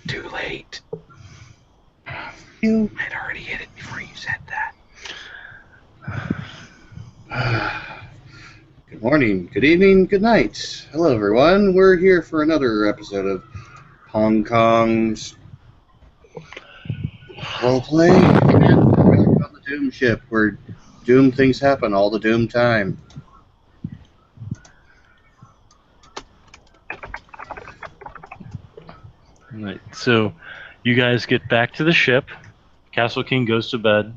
Too late. You had already hit it before you said that. Good morning, good evening, good night. Hello, everyone. We're here for another episode of Hong Kong's roleplay. And we're back on the Doom ship, where Doom things happen all the Doom time. Right. So, you guys get back to the ship. Castle King goes to bed,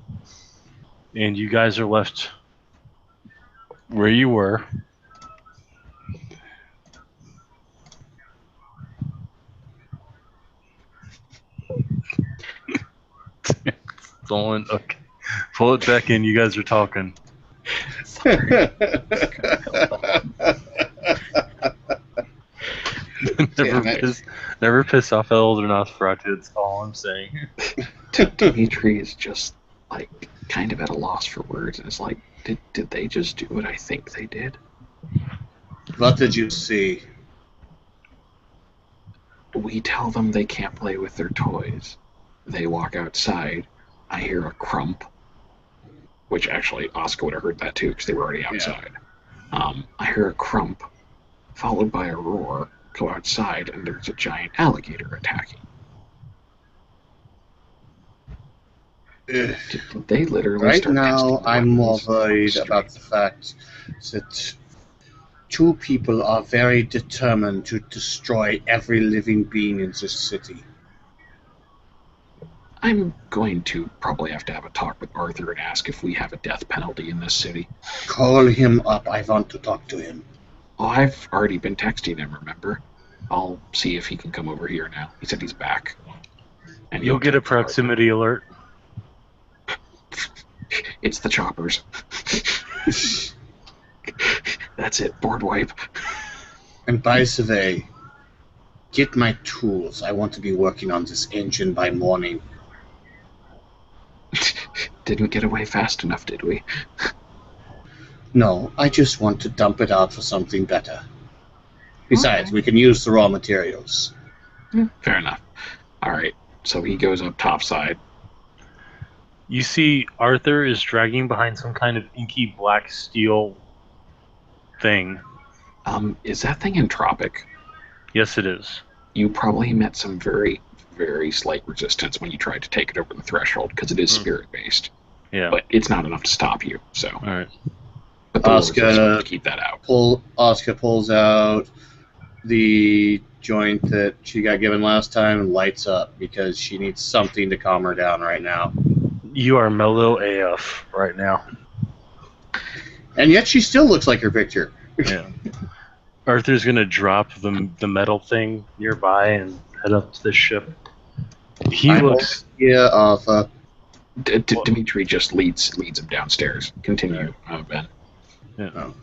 and you guys are left where you were. Dolan, okay. Pull it back in. You guys are talking. Never piss off Elder Nosferatu. That's all I'm saying. Dimitri is just like kind of at a loss for words, and it's like, did they just do what I think they did? What did you see? We tell them they can't play with their toys. They walk outside. I hear a crump, which actually Oscar would have heard that too because they were already outside. Yeah. I hear a crump, followed by a roar. Go outside, and there's a giant alligator attacking. Did they literally right start now, I'm more weapons? worried about the fact that two people are very determined to destroy every living being in this city. I'm going to probably have to have a talk with Arthur and ask if we have a death penalty in this city. Call him up. I want to talk to him. Oh, I've already been texting him, remember? I'll see if he can come over here now. He said he's back. And you'll get a proximity alert. It's the choppers. That's it, board wipe. And by the way, get my tools. I want to be working on this engine by morning. Didn't get away fast enough, did we? No, I just want to dump it out for something better. Besides, we can use the raw materials. Fair enough. Alright, so he goes up topside. You see Arthur is dragging behind some kind of inky black steel thing. Is that thing entropic? Yes, it is. You probably met some very, very slight resistance when you tried to take it over the threshold, because it is spirit-based. Yeah. But it's not enough to stop you, so... Alright. But Oscar to keep that out. Oscar pulls out the joint that she got given last time and lights up because she needs something to calm her down right now. You are mellow AF right now. And yet she still looks like her picture. Yeah. Arthur's gonna drop the metal thing nearby and head up to the ship. He looks... Yeah, Arthur. Dimitri just leads him downstairs. Continue, Ben. Yeah. Oh.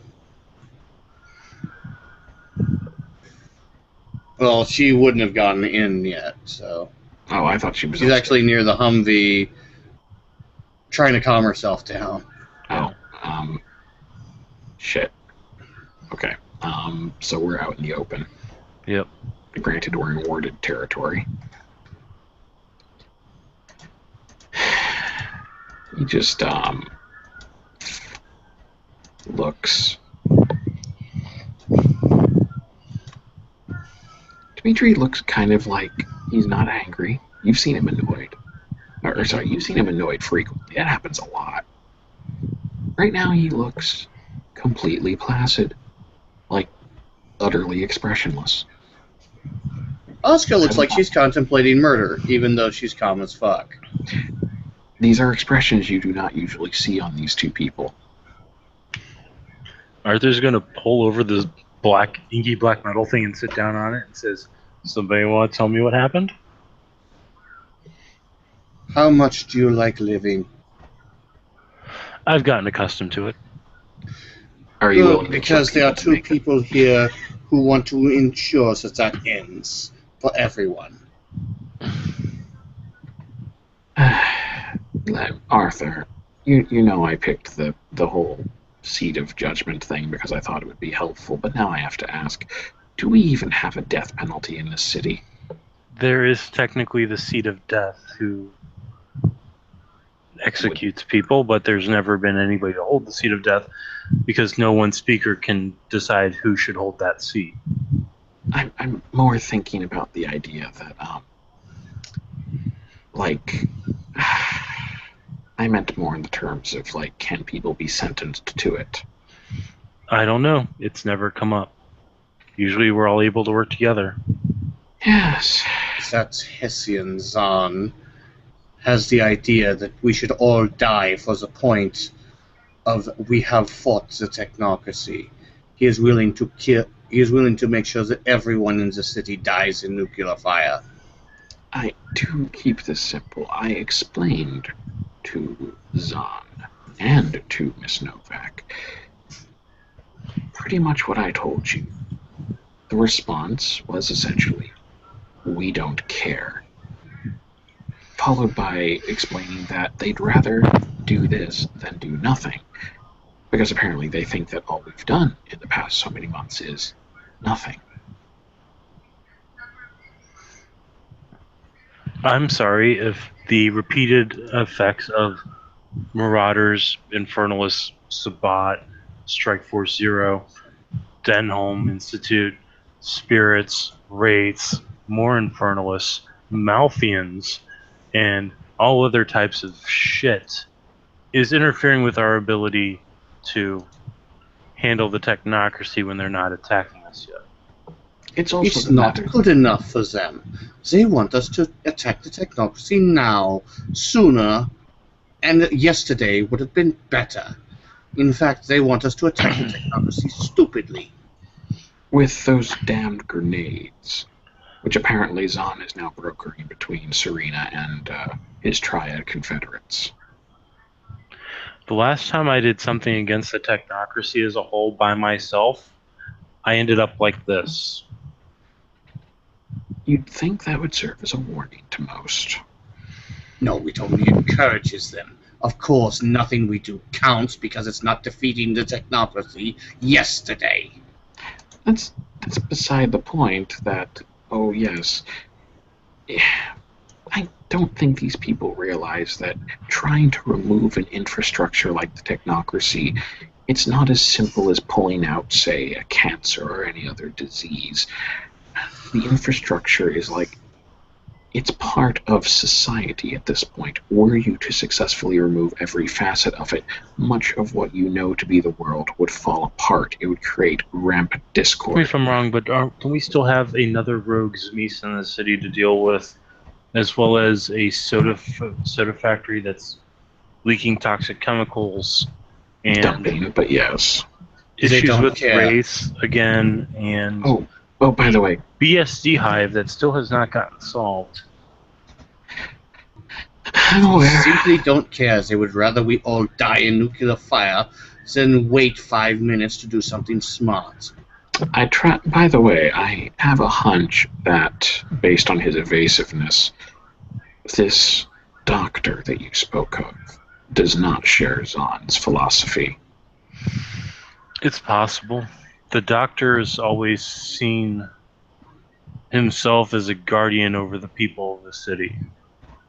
Well, she wouldn't have gotten in yet, so... Oh, I thought she was... She's actually near the Humvee, trying to calm herself down. Oh, shit. Okay, so we're out in the open. Yep. Granted, we're in warded territory. He just, looks... Dimitri looks kind of like he's not angry. You've seen him annoyed. You've seen him annoyed frequently. That happens a lot. Right now he looks completely placid. Like, utterly expressionless. Oscar looks like she's contemplating murder, even though she's calm as fuck. These are expressions you do not usually see on these two people. Arthur's gonna pull over this inky black metal thing and sit down on it and says, "Somebody want to tell me what happened?" How much do you like living? I've gotten accustomed to it. Are you willing to because there are two people here who want to ensure that ends for everyone. Arthur, you know I picked the whole seat of judgment thing because I thought it would be helpful, but now I have to ask, do we even have a death penalty in this city? There is technically the seat of death who executes people, but there's never been anybody to hold the seat of death because no one speaker can decide who should hold that seat. I'm more thinking about the idea that, like, I meant more in the terms of, like, can people be sentenced to it? I don't know. It's never come up. Usually we're all able to work together. Yes. That Hessian Zahn has the idea that we should all die for the point of we have fought the technocracy. He is willing to kill. He is willing to make sure that everyone in the city dies in nuclear fire. I do keep this simple. I explained to Zahn and to Miss Novak pretty much what I told you. The response was essentially, we don't care. Followed by explaining that they'd rather do this than do nothing. Because apparently they think that all we've done in the past so many months is nothing. I'm sorry if the repeated effects of Marauders, Infernalists, Sabbat, Strike Force Zero, Denholm Institute, Spirits, Wraiths, more Infernalists, Malthians, and all other types of shit is interfering with our ability to handle the technocracy when they're not attacking us yet. It's also It's not good enough for them. They want us to attack the technocracy now, sooner, and yesterday would have been better. In fact, they want us to attack the technocracy stupidly. with those damned grenades, which apparently Zahn is now brokering between Serena and his triad confederates. The last time I did something against the technocracy as a whole by myself, I ended up like this. You'd think that would serve as a warning to most. No, it only encourages them. Of course, nothing we do counts because it's not defeating the technocracy yesterday. That's beside the point that, oh yes, I don't think these people realize that trying to remove an infrastructure like the technocracy, it's not as simple as pulling out, say, a cancer or any other disease. The infrastructure is like, it's part of society at this point. Were you to successfully remove every facet of it, much of what you know to be the world would fall apart. It would create rampant discord. Correct me if I'm wrong, but don't we still have another rogue Zmeese in the city to deal with, as well as a soda factory that's leaking toxic chemicals and Dumping, but yes. issues with race again, and Oh, by the way, BSD hive that still has not gotten solved. I'm They aware. simply don't care. They would rather we all die in nuclear fire than wait 5 minutes to do something smart. By the way, I have a hunch that, based on his evasiveness, this doctor that you spoke of does not share Zahn's philosophy. It's possible. The doctor has always seen himself as a guardian over the people of the city,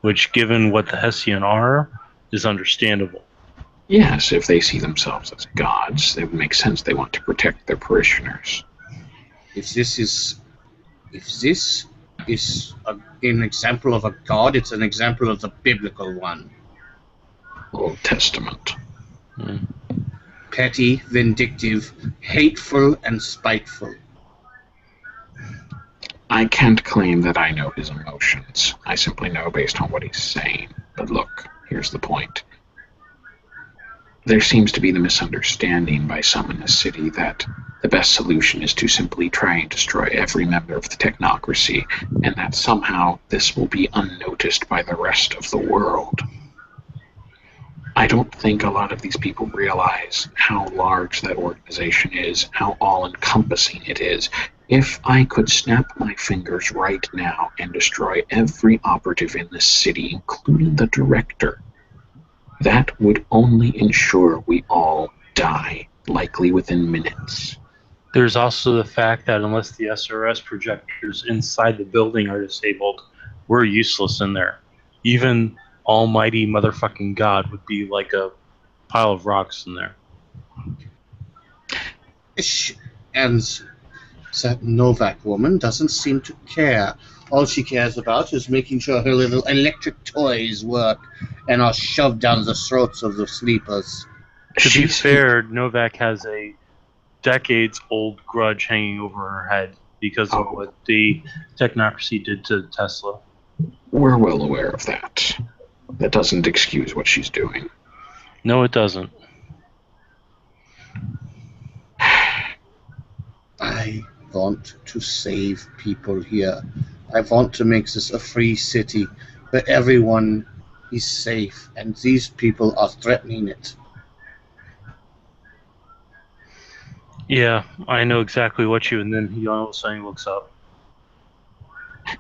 which, given what the Hessian are, is understandable. Yes, if they see themselves as gods, it would make sense they want to protect their parishioners. If this is an example of a god, it's an example of the biblical one. Old Testament. Petty, vindictive, hateful, and spiteful. I can't claim that I know his emotions. I simply know based on what he's saying. But look, here's the point. There seems to be the misunderstanding by some in this city that the best solution is to simply try and destroy every member of the technocracy, and that somehow this will be unnoticed by the rest of the world. I don't think a lot of these people realize how large that organization is, how all-encompassing it is. If I could snap my fingers right now and destroy every operative in this city, including the director, that would only ensure we all die, likely within minutes. There's also the fact that unless the SRS projectors inside the building are disabled, we're useless in there. Even almighty motherfucking God would be like a pile of rocks in there. And that Novak woman doesn't seem to care. All she cares about is making sure her little electric toys work and are shoved down the throats of the sleepers. To be fair, Novak has a decades-old grudge hanging over her head because of what the technocracy did to Tesla. We're well aware of that. That doesn't excuse what she's doing. No, it doesn't. I want to save people here. I want to make this a free city where everyone is safe, and these people are threatening it. Yeah, I know exactly what you. And then he all of a sudden looks up.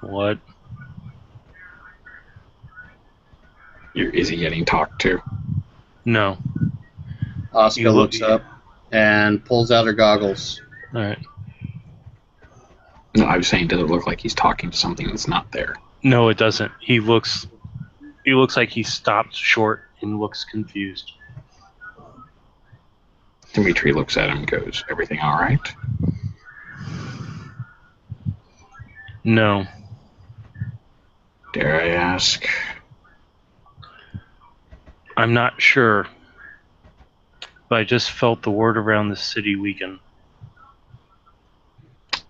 What? Is he getting talked to? No. Oscar looks up and pulls out her goggles. All right. No, I was saying, does it look like he's talking to something that's not there? No, it doesn't. He looks like he stopped short and looks confused. Dimitri looks at him and goes, "Everything all right?" No. Dare I ask? I'm not sure, but I just felt the word around the city weaken.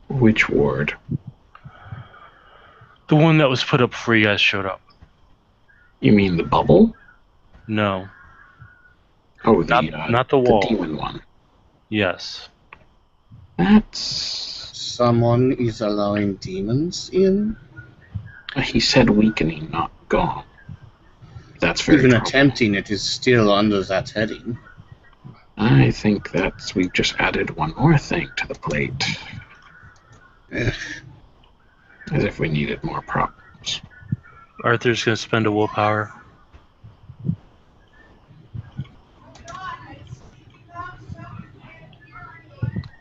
Which ward? The one that was put up before you guys showed up. You mean the bubble? No. Oh, not the wall. The demon one. Yes. That's... Someone is allowing demons in? He said weakening, not gone. That's very Even troubling. attempting it is still under that heading. I think that we've just added one more thing to the plate. Ugh. As if we needed more problems. Arthur's going to spend a willpower.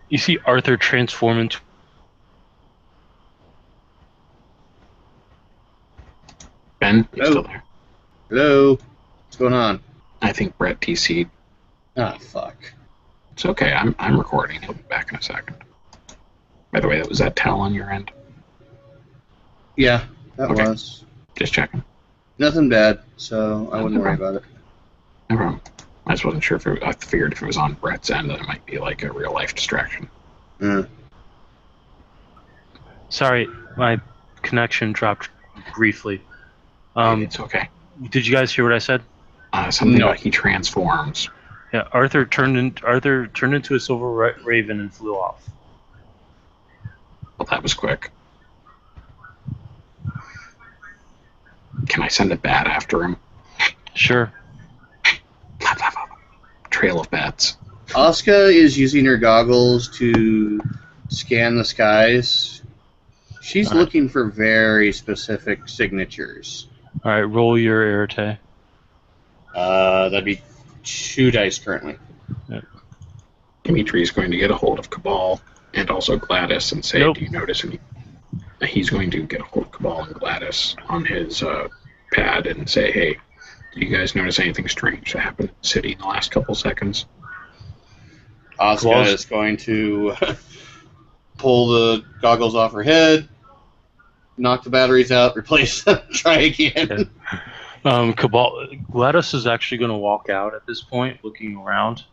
You see Arthur transform into... Ben, you still there? Hello? What's going on? I think Brett TC'd. Ah, fuck. It's okay, I'm recording. He'll be back in a second. By the way, was that tell on your end? Yeah, that Okay. was. Just checking. Nothing bad, so I wouldn't worry about it. No problem. I just wasn't sure if I figured if it was on Brett's end, that it might be like a real life distraction. Sorry, my connection dropped briefly. It's okay. Did you guys hear what I said? Something about he transforms. Yeah, Arthur turned into a silver raven and flew off. Well, that was quick. Can I send a bat after him? Sure. Trail of bats. Asuka is using her goggles to scan the skies. She's looking for very specific signatures. All right, roll your arete. That'd be 2 dice currently. Yep. Dimitri's going to get a hold of Cabal and also Gladys and say, Do you notice any... He's going to get a hold of Cabal and Gladys on his pad and say, hey, do you guys notice anything strange that happened in the city in the last couple seconds? Asuka is going to pull the goggles off her head, knock the batteries out, replace them, try again. Okay. Gladys is actually going to walk out at this point, looking around.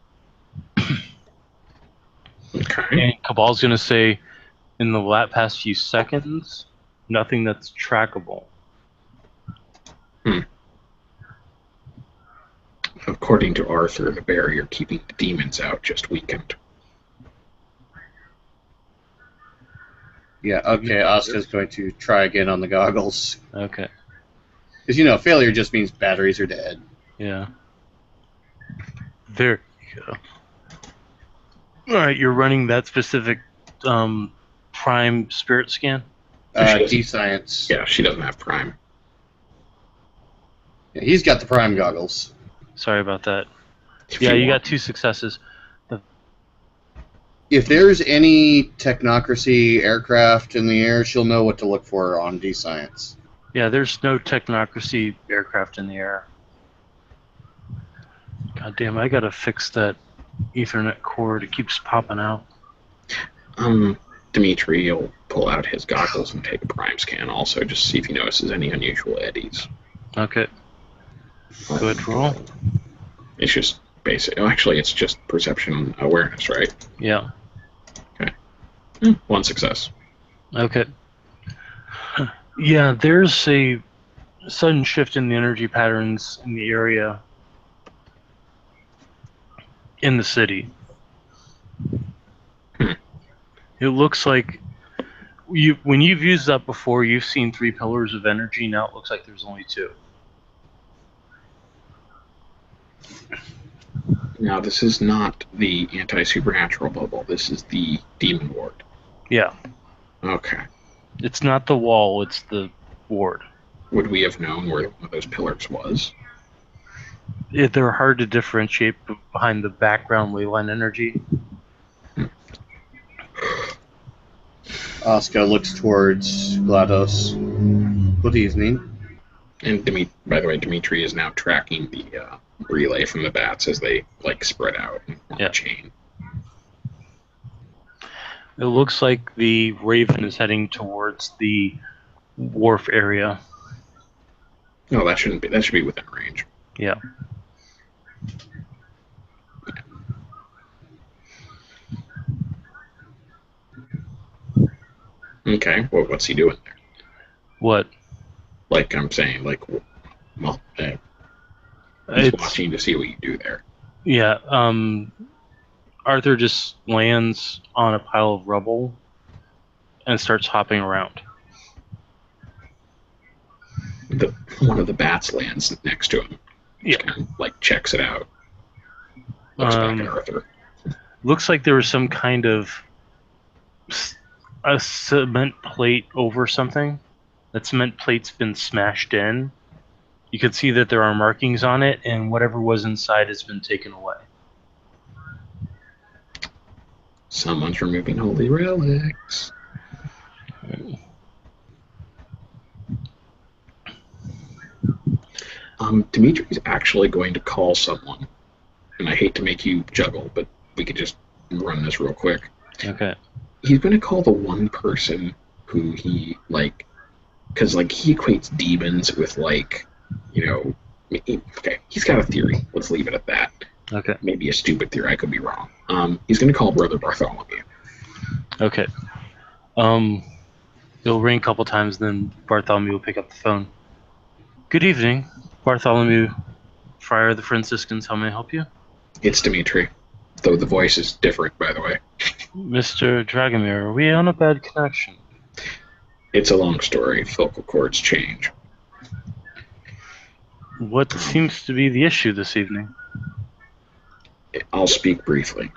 Okay. And Cabal's going to say, in the past few seconds, nothing that's trackable. According to Arthur, the barrier keeping the demons out just weakened. Yeah, okay, Asuka's going to try again on the goggles. Okay. Because, failure just means batteries are dead. Yeah. There you go. Alright, you're running that specific prime spirit scan? D-Science. Yeah, she doesn't have prime. Yeah, he's got the prime goggles. Sorry about that. If Yeah, you want. got 2 successes. If there's any technocracy aircraft in the air, she'll know what to look for on D-Science. Yeah, there's no technocracy aircraft in the air. God damn, I gotta fix that Ethernet cord. It keeps popping out. Dimitri will pull out his goggles and take a prime scan also, just to see if he notices any unusual eddies. Okay. Good roll. It's just basic. Oh, actually, it's just perception awareness, right? Yeah. Okay. One success. Okay. Yeah, there's a sudden shift in the energy patterns in the area in the city. It looks like when you've used that before, you've seen 3 pillars of energy. Now it looks like there's only 2. Now, this is not the anti-supernatural bubble. This is the demon ward. Yeah. Okay. It's not the wall, it's the ward. Would we have known where one of those pillars was? They're hard to differentiate behind the background leyline energy. Oscar looks towards GLaDOS. Good evening. And by the way, Dimitri is now tracking the relay from the bats as they spread out on a chain. It looks like the Raven is heading towards the wharf area. No, that shouldn't be. That should be within range. Yeah. Okay. Well, what's he doing there? What? I'm saying, well, he's watching to see what you do there. Yeah. Arthur just lands on a pile of rubble and starts hopping around. One of the bats lands next to him. Yeah. Kind of, checks it out. Looks back at Arthur. Looks like there was some kind of a cement plate over something. That cement plate's been smashed in. You can see that there are markings on it, and whatever was inside has been taken away. Someone's removing holy relics. Dimitri's actually going to call someone, and I hate to make you juggle, but we could just run this real quick. Okay. He's going to call the one person who he, because, he equates demons with, okay, he's got a theory. Let's leave it at that. Okay. Maybe a stupid theory, I could be wrong. He's going to call Brother Bartholomew. Okay. It'll ring a couple times, then Bartholomew will pick up the phone. Good evening, Bartholomew, Friar of the Franciscans. How may I help you? It's Dimitri, though the voice is different, by the way. Mr. Dragomir, are we on a bad connection? It's a long story. Vocal cords change. What seems to be the issue this evening? I'll speak briefly.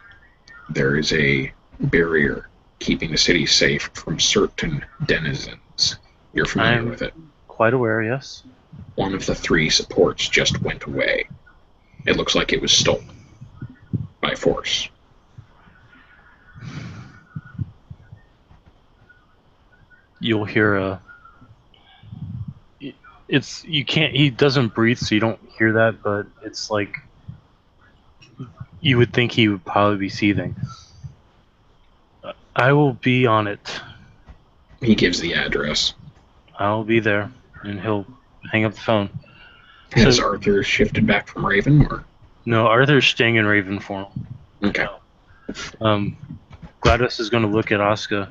There is a barrier keeping the city safe from certain denizens. You're familiar with it? Quite aware, yes. One of the 3 supports just went away. It looks like it was stolen by force. You'll hear he doesn't breathe, so you don't hear that, but it's like you would think he would probably be seething. I will be on it. He gives the address. I'll be there, and he'll hang up the phone. Has Arthur shifted back from Raven, or? No, Arthur's staying in Raven form. Okay. GLaDOS is going to look at Oscar.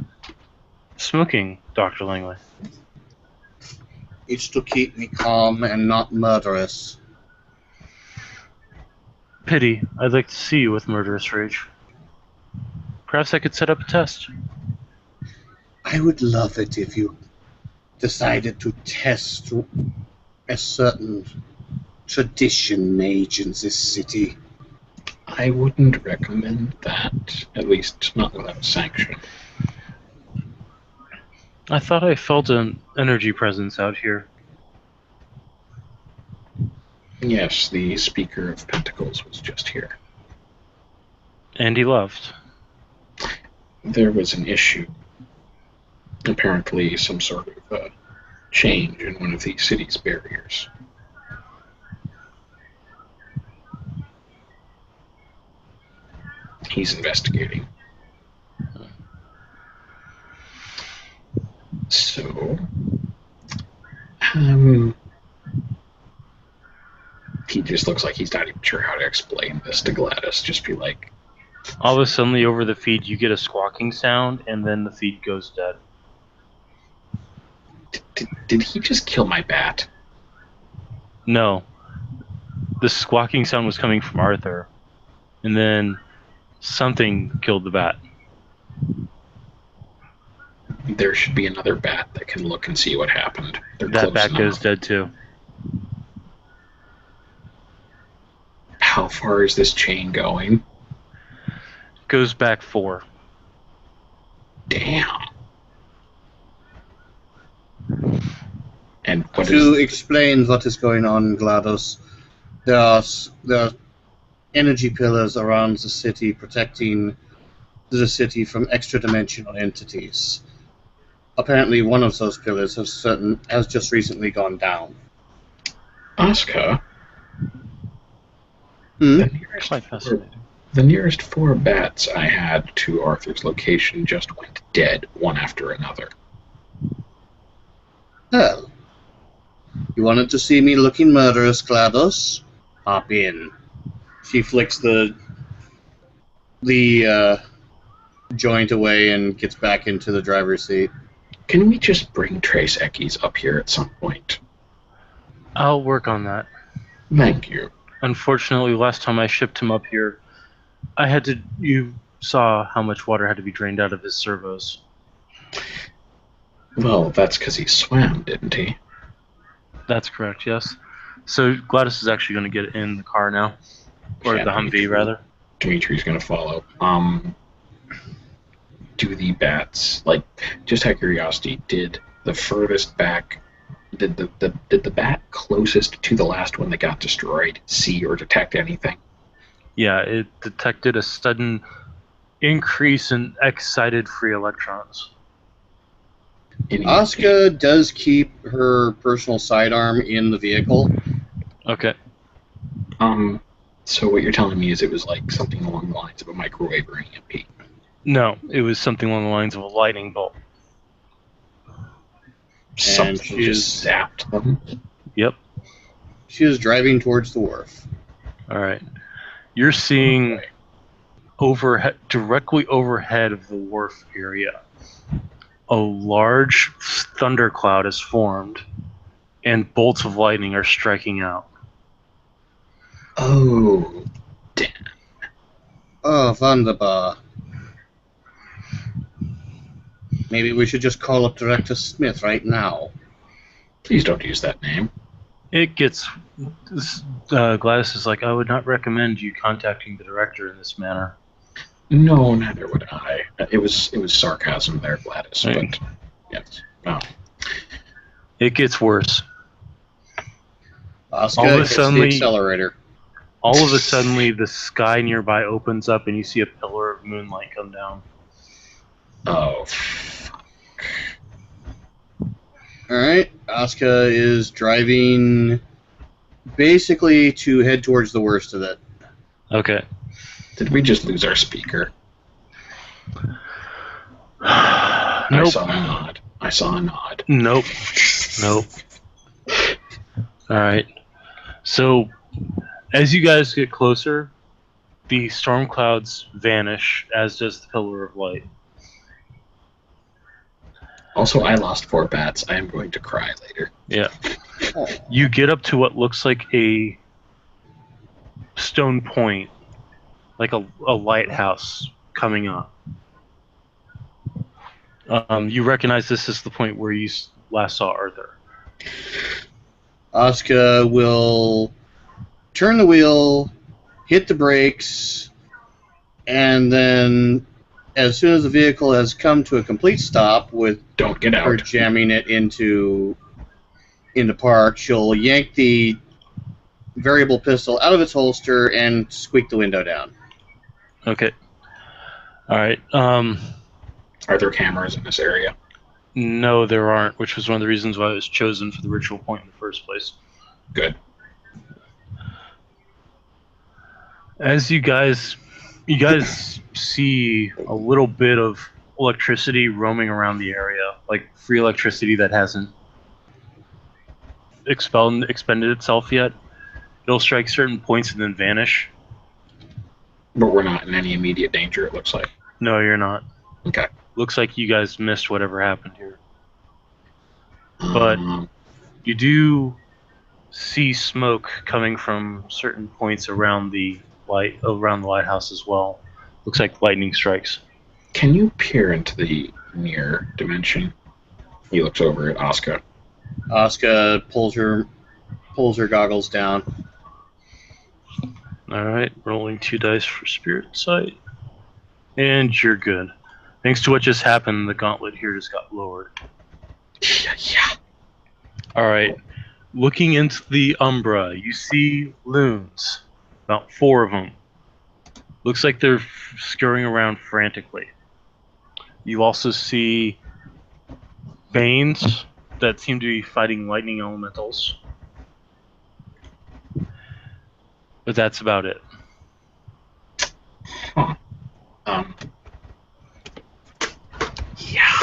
Smoking, Dr. Langley. It's to keep me calm and not murderous. Pity. I'd like to see you with murderous rage. Perhaps I could set up a test. I would love it if you decided to test a certain tradition mage in this city. I wouldn't recommend that, at least not without sanction. I thought I felt an energy presence out here. Yes, the Speaker of Pentacles was just here. And he left. there was an issue. Apparently, some sort of change in one of the city's barriers. He's investigating. So, he just looks like he's not even sure how to explain this to Gladys. Just be like, All of a sudden, over the feed, you get a squawking sound, and then the feed goes dead. Did he just kill my bat? No. The squawking sound was coming from Arthur, and then something killed the bat. There should be another bat that can look and see what happened. That bat goes dead too. How far is this chain going? Goes back 4. Damn. And to explain what is going on, GLaDOS, there are energy pillars around the city protecting the city from extra-dimensional entities. Apparently, one of those pillars has just recently gone down. Asuka? Fascinating. The nearest 4 bats I had to Arthur's location just went dead, one after another. Well, you wanted to see me looking murderous, GLaDOS? Hop in. She flicks the joint away and gets back into the driver's seat. Can we just bring Trace Eckes up here at some point? I'll work on that. Thank you. Unfortunately, last time I shipped him up here, you saw how much water had to be drained out of his servos. Well, that's because he swam, didn't he? That's correct, yes. So Gladys is actually going to get in the car now. Or Yeah, the Humvee, rather. Dimitri's going to follow. Do the bats, like, just out of curiosity, did the furthest back, did the bat closest to the last one that got destroyed see or detect anything? Yeah, it detected a sudden increase in excited free electrons. Asuka does keep her personal sidearm in the vehicle. Okay. So what you're telling me is it was like something along the lines of a microwave or an EMP? No, it was something along the lines of a lightning bolt. Something just zapped them? Yep. She is driving towards the wharf. All right. You're seeing directly overhead of the wharf area, a large thundercloud is formed, and bolts of lightning are striking out. Oh, damn. Oh, wunderbar. Maybe we should just call up Director Smith right now. Please don't use that name. It gets... Gladys is like, I would not recommend you contacting the director in this manner. No, neither would I. It was sarcasm there, Gladys, Right. but yes. Oh. It gets worse. Asuka hits the accelerator. All of a sudden, the sky nearby opens up and you see a pillar of moonlight come down. Oh, fuck. Alright, Asuka is driving basically to head towards the worst of it. Okay. Did we just lose our speaker? Nope. I saw a nod. Nope. Alright. So, as you guys get closer, the storm clouds vanish, as does the pillar of light. Also, I lost 4 bats. I am going to cry later. Yeah. You get up to what looks like a stone point, like a lighthouse coming up. You recognize this is the point where you last saw Arthur. Asuka will turn the wheel, hit the brakes, and then as soon as the vehicle has come to a complete stop with Don't get her out. jamming it into park, she'll yank the variable pistol out of its holster and squeak the window down. Okay. All right. Are there cameras in this area? No, there aren't, which was one of the reasons why it was chosen for the ritual point in the first place. Good. As you guys see a little bit of electricity roaming around the area, like free electricity that hasn't expended itself yet. It'll strike certain points and then vanish. But we're not in any immediate danger, it looks like. No, you're not. Okay. Looks like you guys missed whatever happened here. But you do see smoke coming from certain points around the lighthouse as well. Looks like lightning strikes. Can you peer into the near dimension? He looks over at Asuka. Asuka pulls her goggles down. Alright, rolling 2 dice for spirit sight. And you're good. Thanks to what just happened, the gauntlet here just got lowered. Yeah. Alright, looking into the Umbra, you see loons. About 4 of them. Looks like they're scurrying around frantically. You also see Banes that seem to be fighting lightning elementals. But that's about it. Huh. Yeah.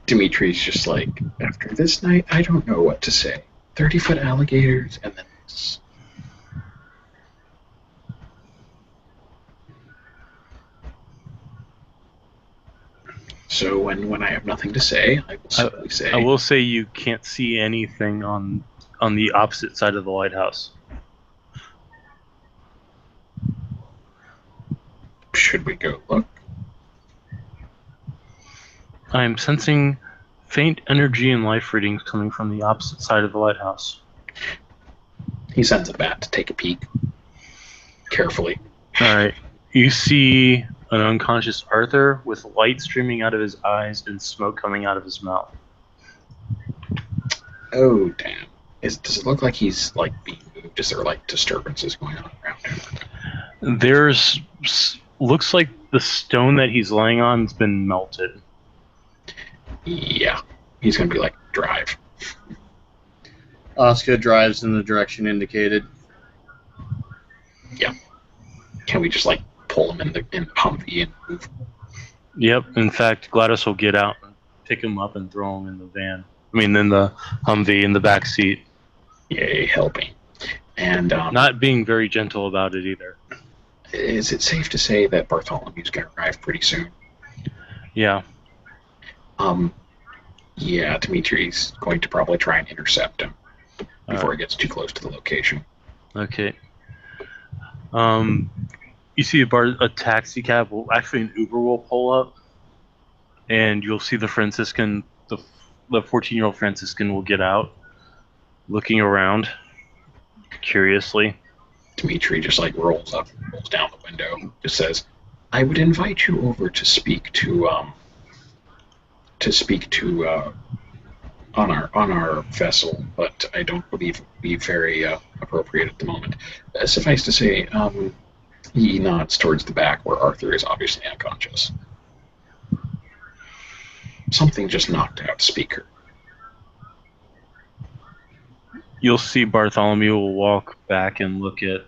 Dimitri's just like, after this night, I don't know what to say. 30-foot alligators, and then this. So when I have nothing to say, I will simply say... I will say you can't see anything on the opposite side of the lighthouse. Should we go look? I'm sensing faint energy and life readings coming from the opposite side of the lighthouse. He sends a bat to take a peek. Carefully. Alright. You see an unconscious Arthur with light streaming out of his eyes and smoke coming out of his mouth. Oh, damn. Does it look like he's, like, being moved? Is there, like, disturbances going on around him? Looks like the stone that he's laying on has been melted. Yeah. He's gonna be like, drive. Asuka drives in the direction indicated. Yeah. Can we just, like, pull him in the Humvee and move? Yep. In fact, Gladys will get out and pick him up and throw him in the van. I mean, in the Humvee in the back seat. Yay, helping. And not being very gentle about it either. Is it safe to say that Bartholomew's gonna arrive pretty soon? Yeah. Yeah, Dimitri's going to probably try and intercept him before he gets too close to the location. Okay. You see a taxi cab, actually an Uber will pull up, and you'll see the Franciscan, the 14-year-old Franciscan will get out, looking around curiously. Dimitri just like rolls down the window, just says, "I would invite you over to speak to on our vessel, but I don't believe it would be very appropriate at the moment. Suffice to say, he nods towards the back where Arthur is obviously unconscious. Something just knocked out the speaker." You'll see Bartholomew will walk back and look at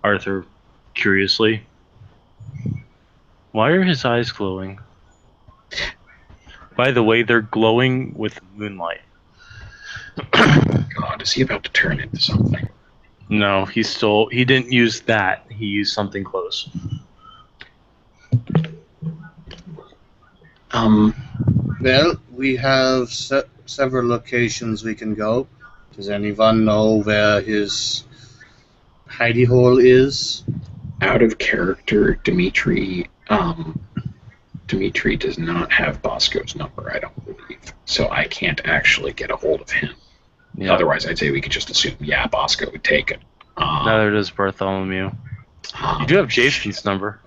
Arthur curiously. Why are his eyes glowing? By the way, they're glowing with moonlight. God, is he about to turn into something? No, he didn't use that. He used something close. Well, we have several locations we can go. Does anyone know where his hidey hole is? Out of character, Dimitri does not have Bosco's number, I don't believe. So I can't actually get a hold of him. Yeah. Otherwise, I'd say we could just assume, yeah, Bosco would take it. Neither does Bartholomew. You do have Jason's number.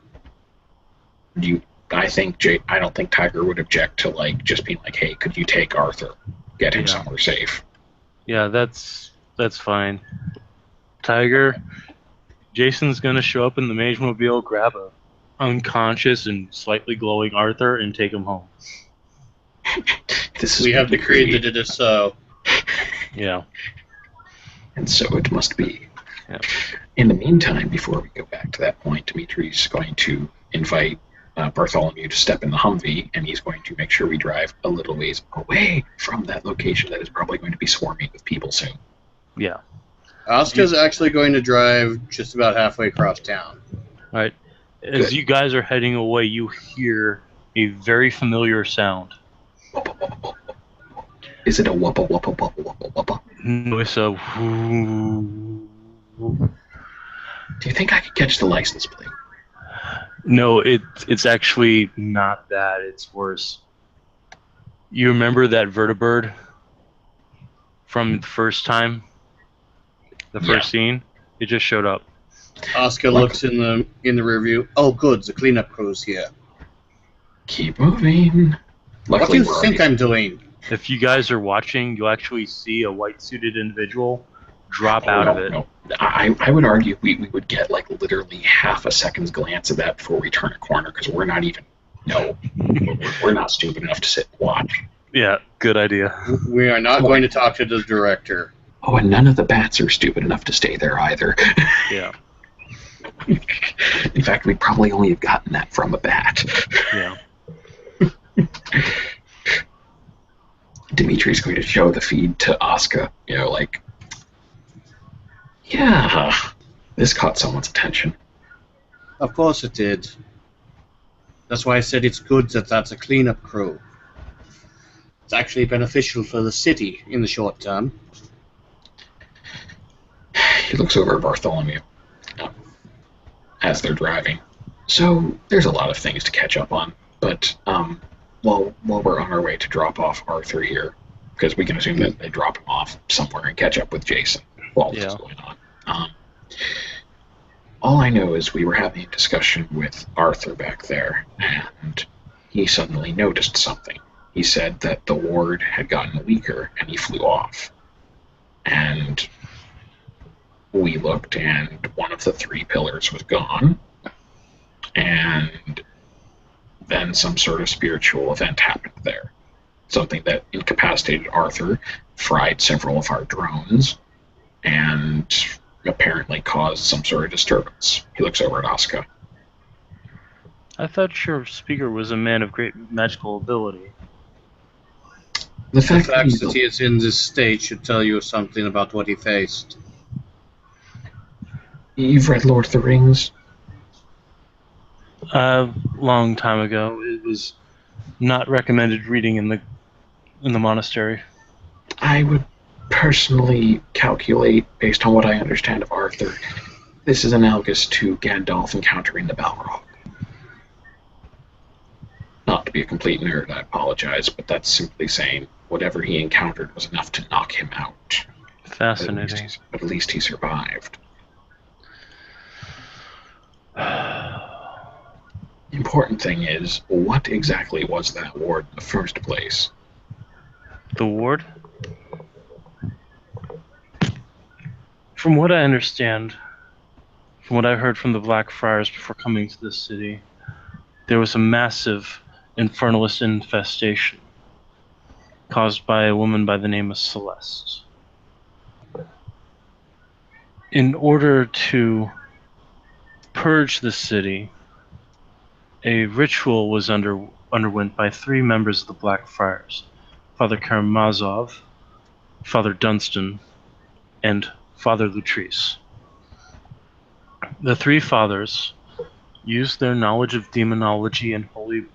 I don't think Tiger would object to like just being like, "Hey, could you take Arthur, get him somewhere safe?" Yeah, that's fine. Tiger, Jason's gonna show up in the Mage Mobile, grab a unconscious and slightly glowing Arthur, and take him home. We have decreed that it is so. Yeah. And so it must be. Yeah. In the meantime, before we go back to that point, Dimitri's going to invite Bartholomew to step in the Humvee, and he's going to make sure we drive a little ways away from that location that is probably going to be swarming with people soon. Yeah. Asuka's actually going to drive just about halfway across town. All right. As you guys are heading away, you hear a very familiar sound. Is it a wuppa wuppa wuppa wuppa wuppa? No, it's a whoo. Do you think I could catch the license plate? No, it's actually not that. It's worse. You remember that vertibird from the first time? The first scene? It just showed up. Asuka looks in the rear view. Oh, good, the cleanup crew's here. Keep moving. What do you think I'm doing? If you guys are watching, you'll actually see a white-suited individual drop out of it. No. I would argue we would get like literally half a second's glance of that before we turn a corner, because we're not even. No, we're not stupid enough to sit and watch. Yeah, good idea. We are not going to talk to the director. Oh, and none of the bats are stupid enough to stay there either. Yeah. In fact, we probably only have gotten that from a bat. Yeah. Dimitri's going to show the feed to Asuka, yeah, this caught someone's attention. Of course it did. That's why I said it's good that that's a cleanup crew. It's actually beneficial for the city in the short term. He looks over at Bartholomew as they're driving. So there's a lot of things to catch up on, but while we're on our way to drop off Arthur here, because we can assume that they drop him off somewhere and catch up with Jason while this is going on. All I know is we were having a discussion with Arthur back there, and he suddenly noticed something. He said that the ward had gotten weaker, and he flew off. And we looked, and one of the 3 pillars was gone, and then some sort of spiritual event happened there. Something that incapacitated Arthur, fried several of our drones, and apparently caused some sort of disturbance. He looks over at Asuka. I thought your speaker was a man of great magical ability. The fact that he is in this state should tell you something about what he faced. You've read Lord of the Rings? Long time ago. It was not recommended reading in the monastery. I would personally calculate, based on what I understand of Arthur, this is analogous to Gandalf encountering the Balrog. Not to be a complete nerd, I apologize, but that's simply saying whatever he encountered was enough to knock him out. Fascinating. But at least he survived. Important thing is, what exactly was that ward in the first place? The ward? From what I understand, from what I heard from the Blackfriars before coming to this city, there was a massive infernalist infestation caused by a woman by the name of Celeste. In order to purge the city, a ritual was underwent by 3 members of the Blackfriars: Father Karamazov, Father Dunstan, and Father Lutrice. The 3 fathers used their knowledge of demonology and holy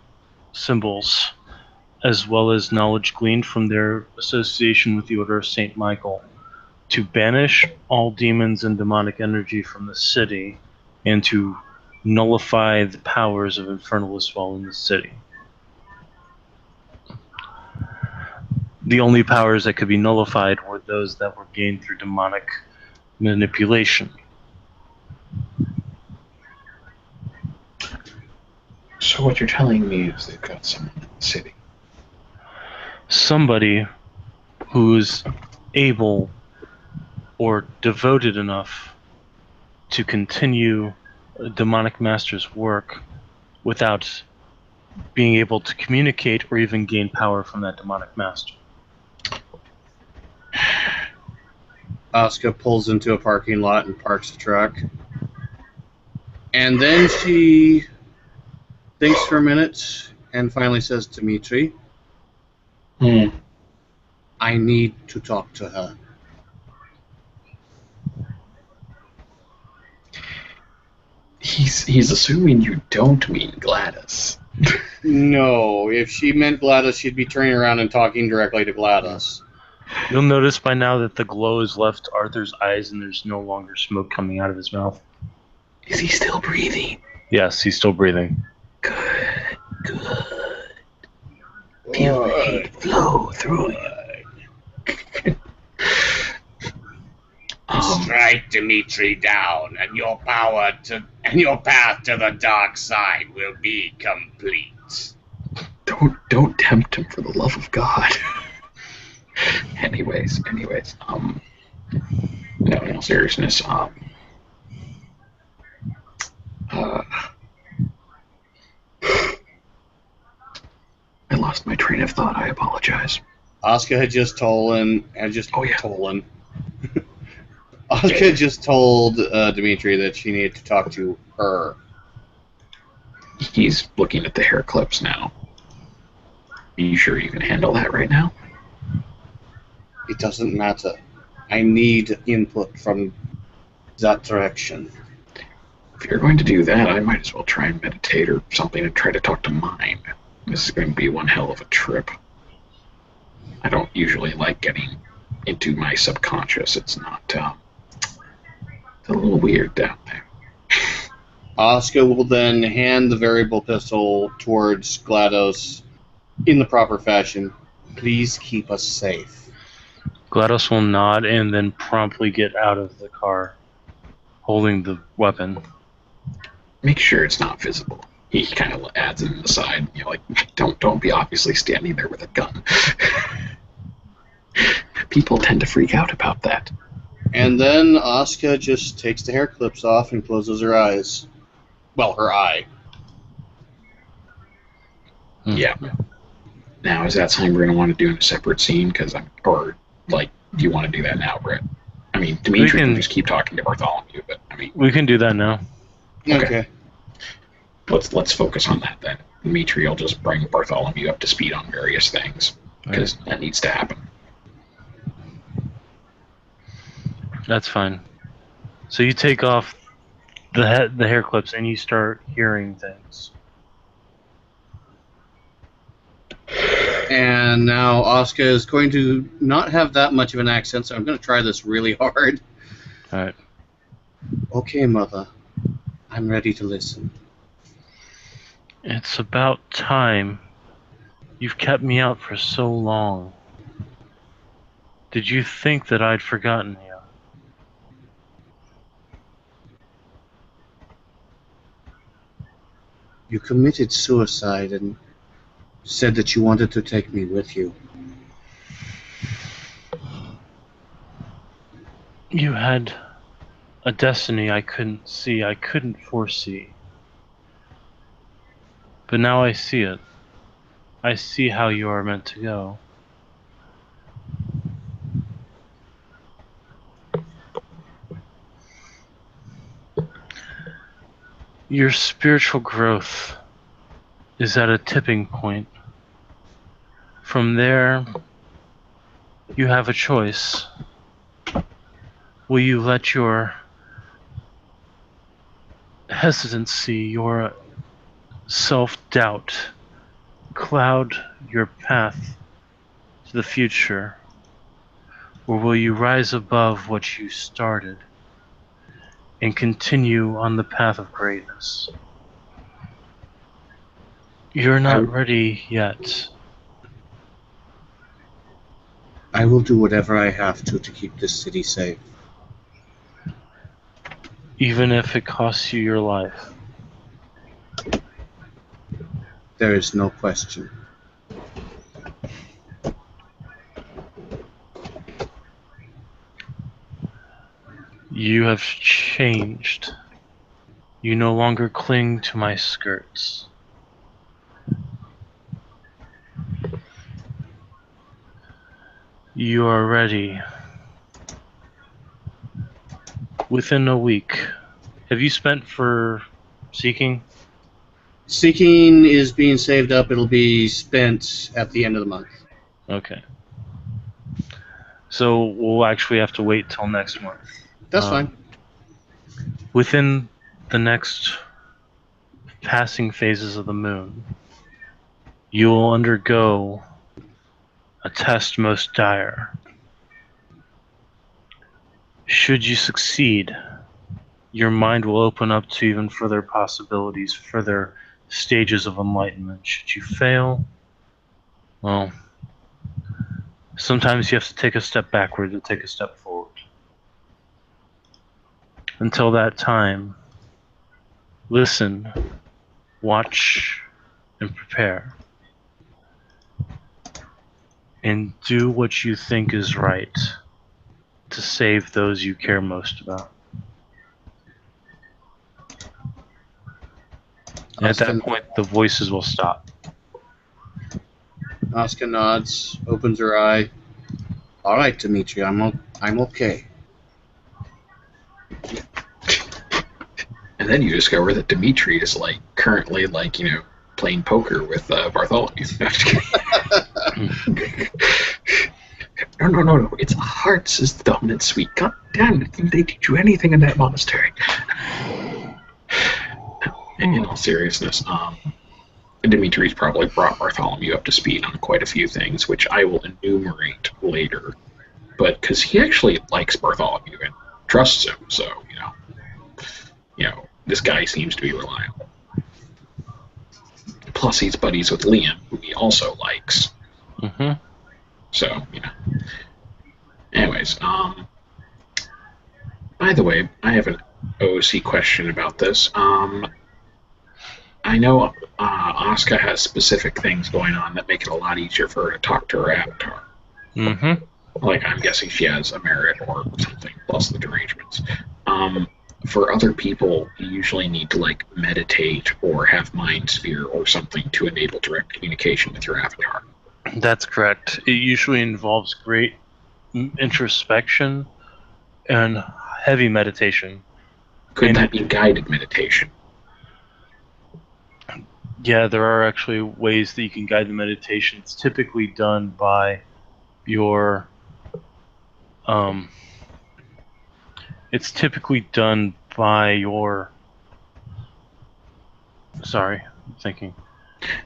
symbols, as well as knowledge gleaned from their association with the Order of St. Michael, to banish all demons and demonic energy from the city and to nullify the powers of infernalists while in the city. The only powers that could be nullified were those that were gained through demonic manipulation. So what you're telling me is they've got someone in the city. Somebody who's able or devoted enough to continue demonic master's work without being able to communicate or even gain power from that demonic master. Asuka pulls into a parking lot and parks the truck. And then she thinks for a minute and finally says to Dimitri, I need to talk to her. He's assuming you don't mean Gladys. No, if she meant Gladys, she'd be turning around and talking directly to Gladys. You'll notice by now that the glow has left Arthur's eyes and there's no longer smoke coming out of his mouth. Is he still breathing? Yes, he's still breathing. Good. Feel the hate flow through you. Strike Dimitri down, and your path to the dark side will be complete. Don't tempt him, for the love of God. anyways, no, in all seriousness, I lost my train of thought. I apologize. Asuka had just told him. Asuka Yeah. just told Dimitri that she needed to talk to her. He's looking at the hair clips now. Are you sure you can handle that right now? It doesn't matter. I need input from that direction. If you're going to do that, I might as well try and meditate or something and try to talk to mine. This is going to be one hell of a trip. I don't usually like getting into my subconscious. It's not, it's a little weird down there. Asuka will then hand the variable pistol towards GLaDOS in the proper fashion. Please keep us safe. GLaDOS will nod and then promptly get out of the car, holding the weapon. Make sure it's not visible. He kind of adds it in the side, like, don't be obviously standing there with a gun. People tend to freak out about that. And then Asuka just takes the hair clips off and closes her eyes. Well, her eye. Yeah. Now, is that something we're going to want to do in a separate scene? Do you want to do that now, Britt? I mean, Dimitri can just keep talking to Bartholomew, but we can do that now. Okay. Let's focus on that then. Dimitri will just bring Bartholomew up to speed on various things because that needs to happen. That's fine. So you take off the hair clips and you start hearing things. And now Asuka is going to not have that much of an accent, so I'm going to try this really hard. All right. Okay, Mother. I'm ready to listen. It's about time. You've kept me out for so long. Did you think that I'd forgotten you? You committed suicide and said that you wanted to take me with you. You had a destiny I couldn't see, I couldn't foresee. But now I see it. I see how you are meant to go. Your spiritual growth is at a tipping point. From there, you have a choice. Will you let your hesitancy, your self-doubt cloud your path to the future? Or will you rise above what you started and continue on the path of greatness? You're not ready yet. I will do whatever I have to keep this city safe. Even if it costs you your life. There is no question. You have changed. You no longer cling to my skirts. You are ready. Within a week. Have you spent for seeking? Seeking is being saved up. It'll be spent at the end of the month. Okay. So we'll actually have to wait till next month. That's fine. Within the next passing phases of the moon, you will undergo a test most dire. Should you succeed, your mind will open up to even further possibilities, further stages of enlightenment. Should you fail, well, sometimes you have to take a step backward to take a step forward. Until that time, listen, watch, and prepare. And do what you think is right to save those you care most about. And at that point, the voices will stop. Asuka nods, opens her eye. All right, Dimitri, I'm okay. And then you discover that Dimitri is currently playing poker with Bartholomew. No. It's hearts is the dominant suite. God damn it! Didn't they teach you anything in that monastery? In all seriousness, Dimitri's probably brought Bartholomew up to speed on quite a few things, which I will enumerate later. But because he actually likes Bartholomew and trusts him, so this guy seems to be reliable. Plus, he's buddies with Liam, who he also likes. Mm-hmm. So, Anyways, by the way, I have an OC question about this. I know Asuka has specific things going on that make it a lot easier for her to talk to her avatar. Mm-hmm. I'm guessing she has a merit or something, plus the derangements. For other people, you usually need to meditate or have mind sphere or something to enable direct communication with your avatar. That's correct. It usually involves great introspection and heavy meditation. Could that be guided meditation? Yeah, there are actually ways that you can guide the meditation. It's typically done by your sorry, I'm thinking.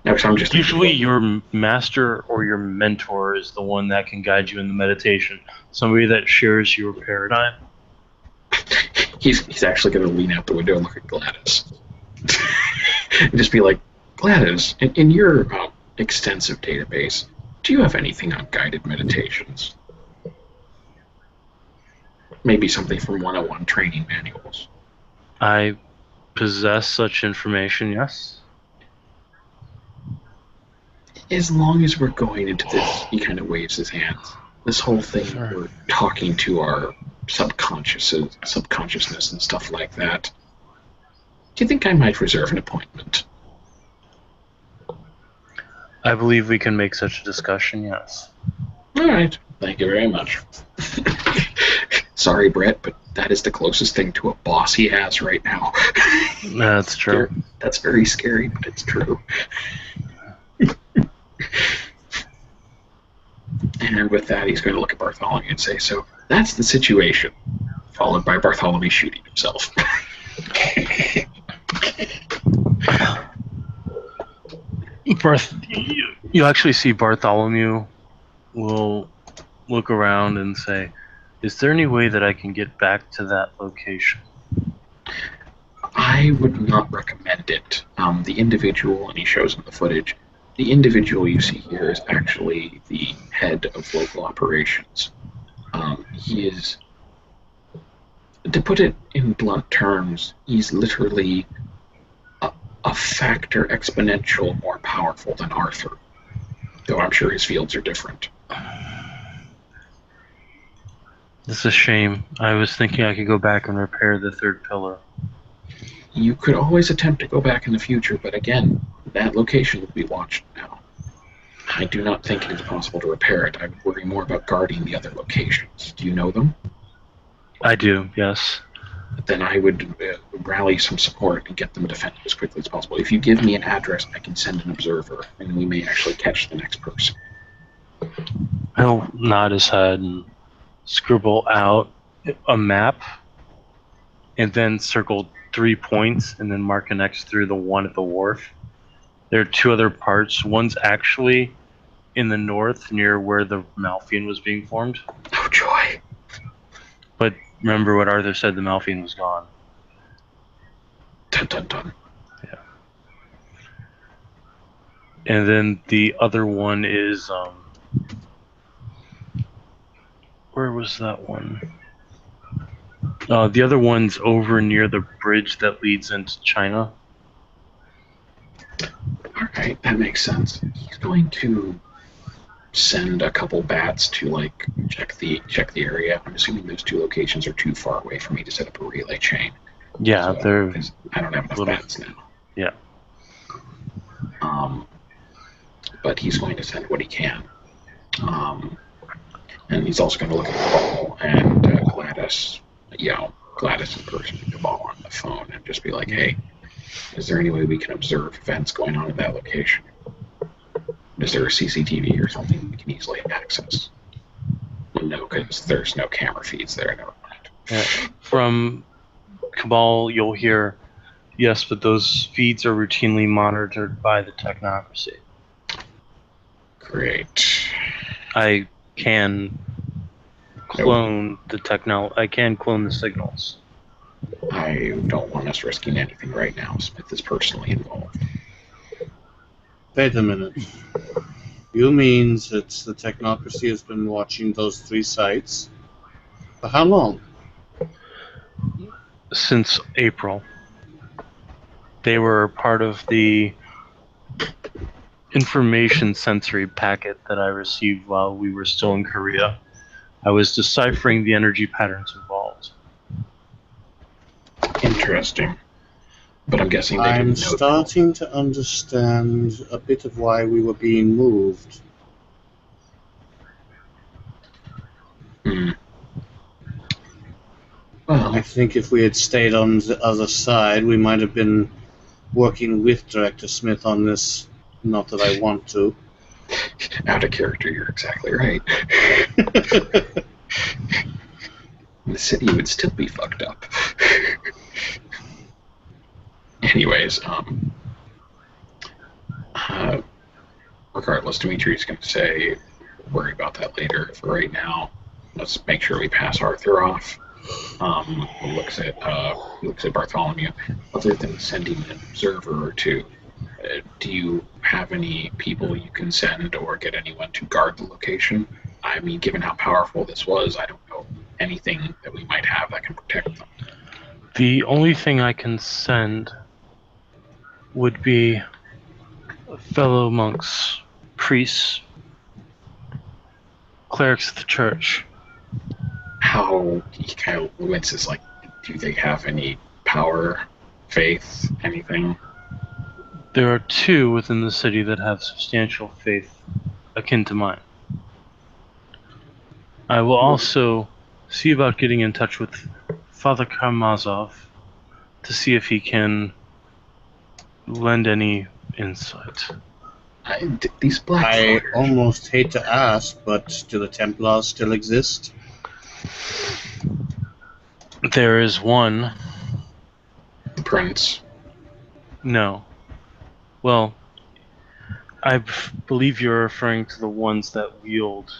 No, I'm just usually your master or your mentor is the one that can guide you in the meditation. Somebody that shares your paradigm. He's actually going to lean out the window and look at Gladys. And just be like, Gladys, in your extensive database, do you have anything on guided meditations? Maybe something from 101 training manuals. I possess such information, yes. As long as we're going into this, he kind of waves his hands. This whole thing, sure. We're talking to our subconsciousness and stuff like that. Do you think I might reserve an appointment? I believe we can make such a discussion, yes. All right. Thank you very much. Sorry, Brett, but that is the closest thing to a boss he has right now. That's true. That's very scary, but it's true. And with that, he's going to look at Bartholomew and say, so that's the situation, followed by Bartholomew shooting himself. You actually see Bartholomew will look around and say, is there any way that I can get back to that location? I would not recommend it. The individual, and he shows him the footage, the individual you see here is actually the head of local operations. He is, to put it in blunt terms, he's literally a factor exponential more powerful than Arthur, though I'm sure his fields are different. It's a shame. I was thinking I could go back and repair the third pillar. You could always attempt to go back in the future, but again, that location will be watched now. I do not think it is possible to repair it. I would worry more about guarding the other locations. Do you know them? I do, yes. Then I would rally some support and get them defended as quickly as possible. If you give me an address, I can send an observer, and we may actually catch the next person. He'll nod his head and scribble out a map and then circle 3 points and then mark an X through the one at the wharf. There are 2 other parts. One's actually in the north near where the Malfian was being formed. Oh, joy. But remember what Arthur said, the Malfian was gone. Dun, dun, dun. Yeah. And then the other one is... where was that one? The other one's over near the bridge that leads into China. Alright, that makes sense. He's going to send a couple bats to like check the area. I'm assuming those 2 locations are too far away for me to set up a relay chain. Yeah, So, they're... I don't have enough bats now. Yeah. But he's going to send what he can. And he's also going to look at Cabal and Gladys, Gladys in person, Cabal on the phone, and just be like, hey, is there any way we can observe events going on in that location? Is there a CCTV or something we can easily access? No, because there's no camera feeds there. Never mind. From Cabal, you'll hear, yes, but those feeds are routinely monitored by the technocracy. Great. I can clone I can clone the signals. I don't want us risking anything right now. Smith is personally involved. Wait a minute. You mean that the technocracy has been watching those 3 sites? For how long? Since April. They were part of the information sensory packet that I received while we were still in Korea. I was deciphering the energy patterns involved. Interesting. But I'm guessing they I'm didn't know. starting to understand a bit of why we were being moved. Well, I think if we had stayed on the other side, we might have been working with Director Smith on this. Not that I want to. out of character, you're exactly right. The city would still be fucked up. Anyways, regardless, Dimitri's going to say, worry about that later. For right now, let's make sure we pass Arthur off. He looks at Bartholomew. Other than sending an observer or 2, do you have any people you can send or get anyone to guard the location? I mean, given how powerful this was, I don't know anything that we might have that can protect them. The only thing I can send would be fellow monks, priests, clerics of the church. How he kind of winces, like, do they have any power, faith, anything? There are 2 within the city that have substantial faith akin to mine. I will also see about getting in touch with Father Karamazov to see if he can lend any insight. These black I fighters. almost hate to ask, but do the Templars still exist? There is one. The prince. No. Well, I believe you're referring to the ones that wield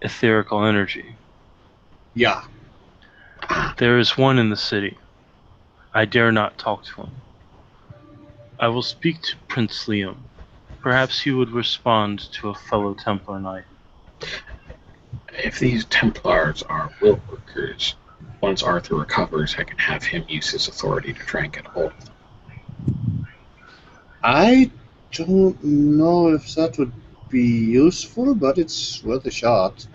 etherical energy. Yeah. There is one in the city. I dare not talk to him. I will speak to Prince Liam. Perhaps he would respond to a fellow Templar knight. If these Templars are will workers, once Arthur recovers, I can have him use his authority to try and get a hold of them. I don't know if that would be useful, but it's worth a shot.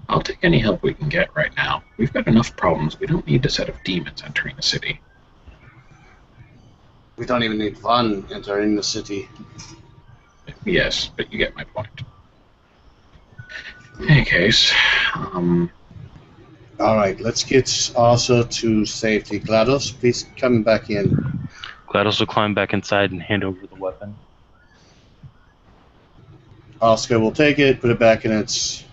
I'll take any help we can get right now. We've got enough problems. We don't need a set of demons entering the city. We don't even need Van entering the city. Yes, but you get my point. In any case, Alright, let's get also to safety. GLaDOS, please come back in. GLaDOS will climb back inside and hand over the weapon. Oscar will take it, put it back in its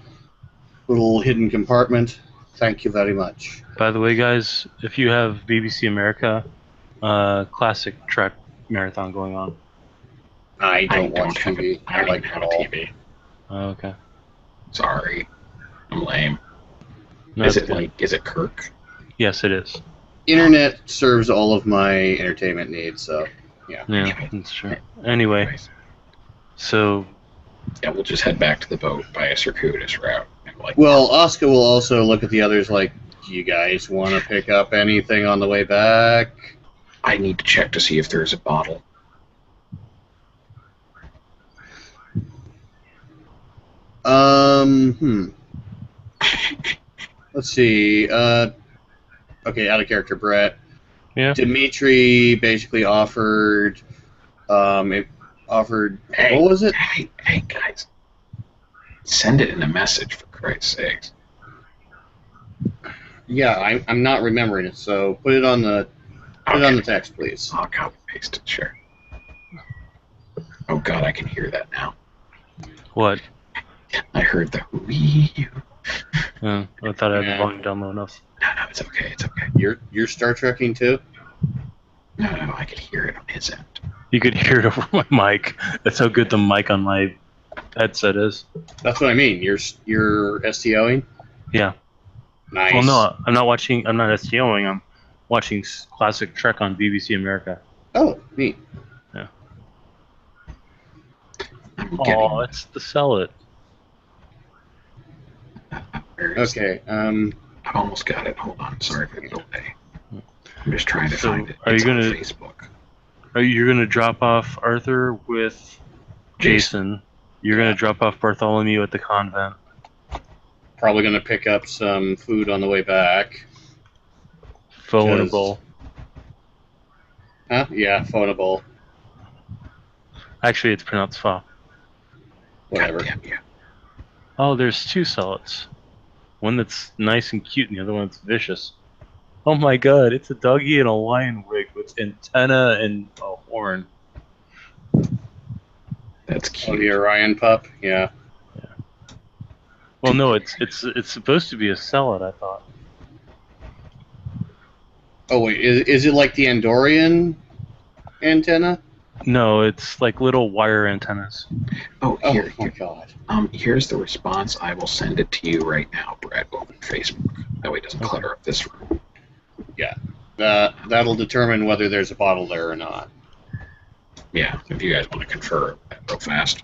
little hidden compartment. Thank you very much. By the way, guys, if you have BBC America, classic Trek marathon going on. I don't watch TV. I don't like even it have at a all. TV. Oh, okay. Sorry. I'm lame. No, Is that's it good. like, is it Kirk? Yes, it is. Internet serves all of my entertainment needs, so yeah. Yeah, Anyway. that's true. Anyway, Anyways, so yeah, we'll just head back to the boat by a circuitous route. Well, Oscar will also look at the others like, do you guys want to pick up anything on the way back? I need to check to see if there's a bottle. Let's see. Okay, out of character, Brett. yeah. Dimitri basically offered. It offered. Hey, What was it? Hey, guys. Send it in a message, for Christ's sakes. Yeah, I'm not remembering it. So put it on the text, please. I'll copy paste it, sure. Oh god, I can hear that now. What? I heard the wee. I thought I had the Yeah. volume down low enough. No, it's okay, it's okay. You're Star Trekking too? No, I can hear it on his end. You could hear it over my mic. That's how good the mic on my headset is. That's what I mean. You're STOing? Yeah. Nice. Well, no, I'm not watching. I'm not STOing. I'm watching classic Trek on BBC America. Oh, neat. I'm Oh, it's the sell it. Okay. I've almost got it. Hold on. Sorry for the delay. I'm just trying to So, find it. are you It's on gonna- Facebook. You're gonna drop off Arthur with Jason. You're gonna drop off Bartholomew at the convent. Probably gonna pick up some food on the way back. Phonable. Huh? Yeah, phoneable. Actually, it's pronounced pho. Whatever. God damn you. Oh, there's two zealots. One that's nice and cute, and the other one that's vicious. Oh my god, it's a doggy in a lion wig with antenna and a horn. That's Oh, cute. the Orion pup. Yeah. Well, no, it's supposed to be a zealot, I thought. Oh wait, is it like the Andorian antenna? No, it's like little wire antennas. Oh, Oh here. my god. Here's the response. I will send it to you right now, Brett, over Facebook. That way it doesn't clutter up this room. That'll determine whether there's a bottle there or not. Yeah, if you guys want to confer that real fast.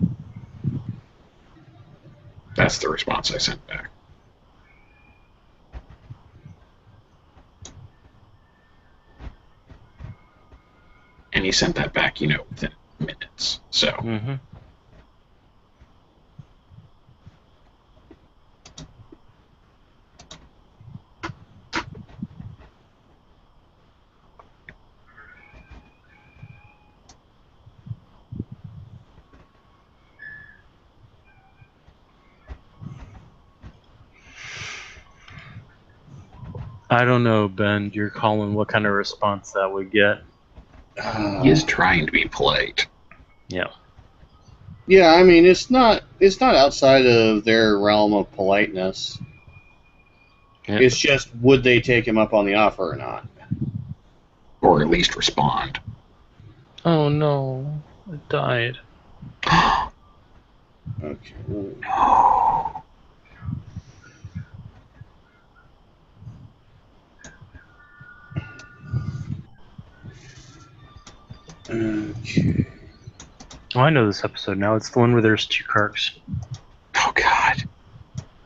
That's the response I sent back. And he sent that back, within minutes. So, Mm-hmm. I don't know, Ben. You're calling what kind of response that would get. he is trying to be polite. Yeah. Yeah, I mean it's not outside of their realm of politeness. Yeah. It's just would they take him up on the offer or not? Or at least respond. Oh no, it died. Okay. No. Okay. Oh, I know this episode now. It's the one where there's two Kirks. Oh, God.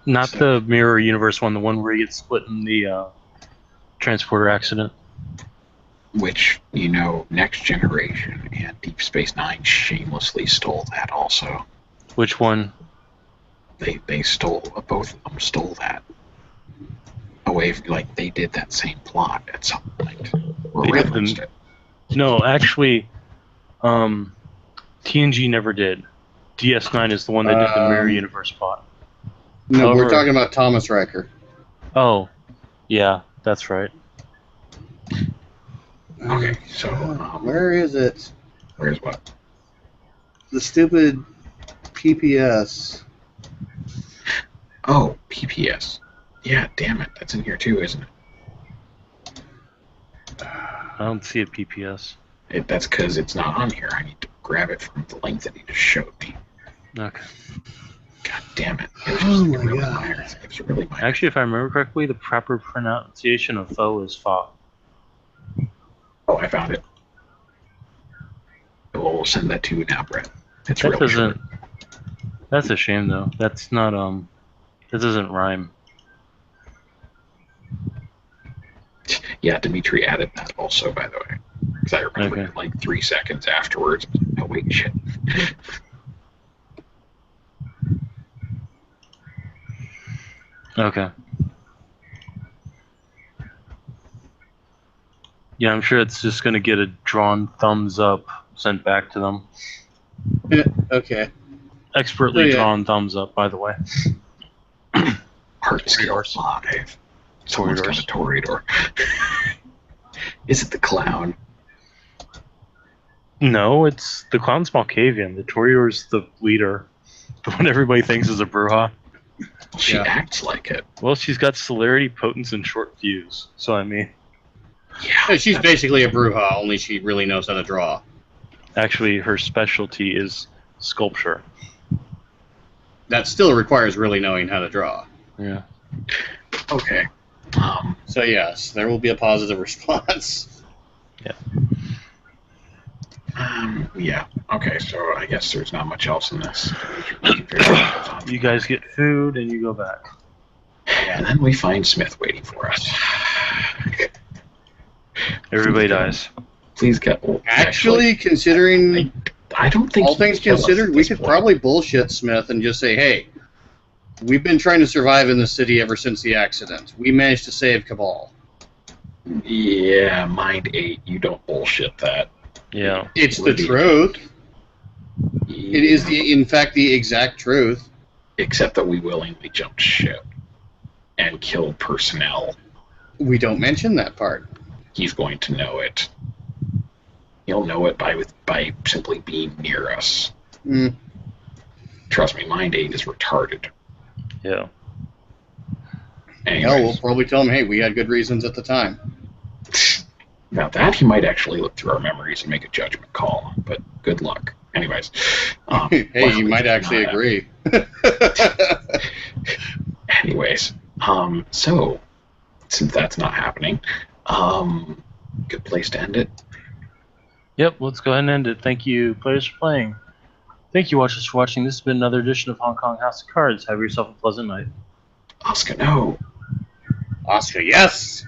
Not the mirror universe one, the one where he gets split in the transporter accident. Which, Next Generation and Deep Space Nine shamelessly stole that also. Which one? They stole, both of them stole that away. Like they did that same plot at some point, or They did referenced them- it. No, actually, TNG never did. DS9 is the one that did the Mirror Universe plot. No, we're However- talking about Thomas Riker. Oh, yeah, that's right. Okay, so Where is it? where's what? The stupid PPS. Oh, PPS. Yeah, damn it, that's in here too, isn't it? I don't see a PPS. That's because it's not on here. I need to grab it from the link that he just showed me. Okay. God damn it! It was Oh just my really God. minor. It was really minor. Actually, if I remember correctly, the proper pronunciation of foe is fa. Oh, I found it. We'll send that to you now, Brett. It's That really doesn't. short. That's a shame, though. That's not That doesn't rhyme. Yeah, Dimitri added that also, by the way. Because I remember Okay. like 3 seconds afterwards. Oh wait, shit. Okay. Yeah, I'm sure it's just gonna get a drawn thumbs up sent back to them. Okay. Expertly Oh, yeah. drawn thumbs up, by the way. Heart skill Toreadors. 5. Someone's got a Toreador. Is it the clown? No, it's the Clown's Malkavian. The Toreador's the leader. The one everybody thinks is a Bruja. She Yeah. acts like it. Well, she's got celerity, potence, and short fuse. So, I mean, Yeah. She's basically a Bruja, only she really knows how to draw. actually, her specialty is sculpture. That still requires really knowing how to draw. Yeah. Okay. So yes, there will be a positive response. Yeah. Okay, so I guess there's not much else in this. You guys get food and you go back. And then we find Smith waiting for us. Everybody dies. Please get. Well, Actually, considering I don't think. all he things can kill us considered, at we this could point. probably bullshit Smith and just say, "Hey, we've been trying to survive in the city ever since the accident. We managed to save Cabal. Yeah, mind 8. You don't bullshit that. Yeah. It's the Lydia. truth. It is, Yeah, in fact, the exact truth." except that we willingly jumped ship and killed personnel. We don't mention that part. He's going to know it. He'll know it by simply being near us. Mm. Trust me, mind 8 is retarded. Yeah. Anyways, Hell, we'll probably tell him, "Hey, we had good reasons at the time." about that, he might actually look through our memories and make a judgment call. But good luck. Anyways, Hey, well, you might actually not- agree. Anyways, so since that's not happening, good place to end it. Yep, let's go ahead and end it. Thank you, players, for playing. Thank you, watchers, for watching. This has been another edition of Hong Kong House of Cards. Have yourself a pleasant night. Oscar, no. Oscar, yes.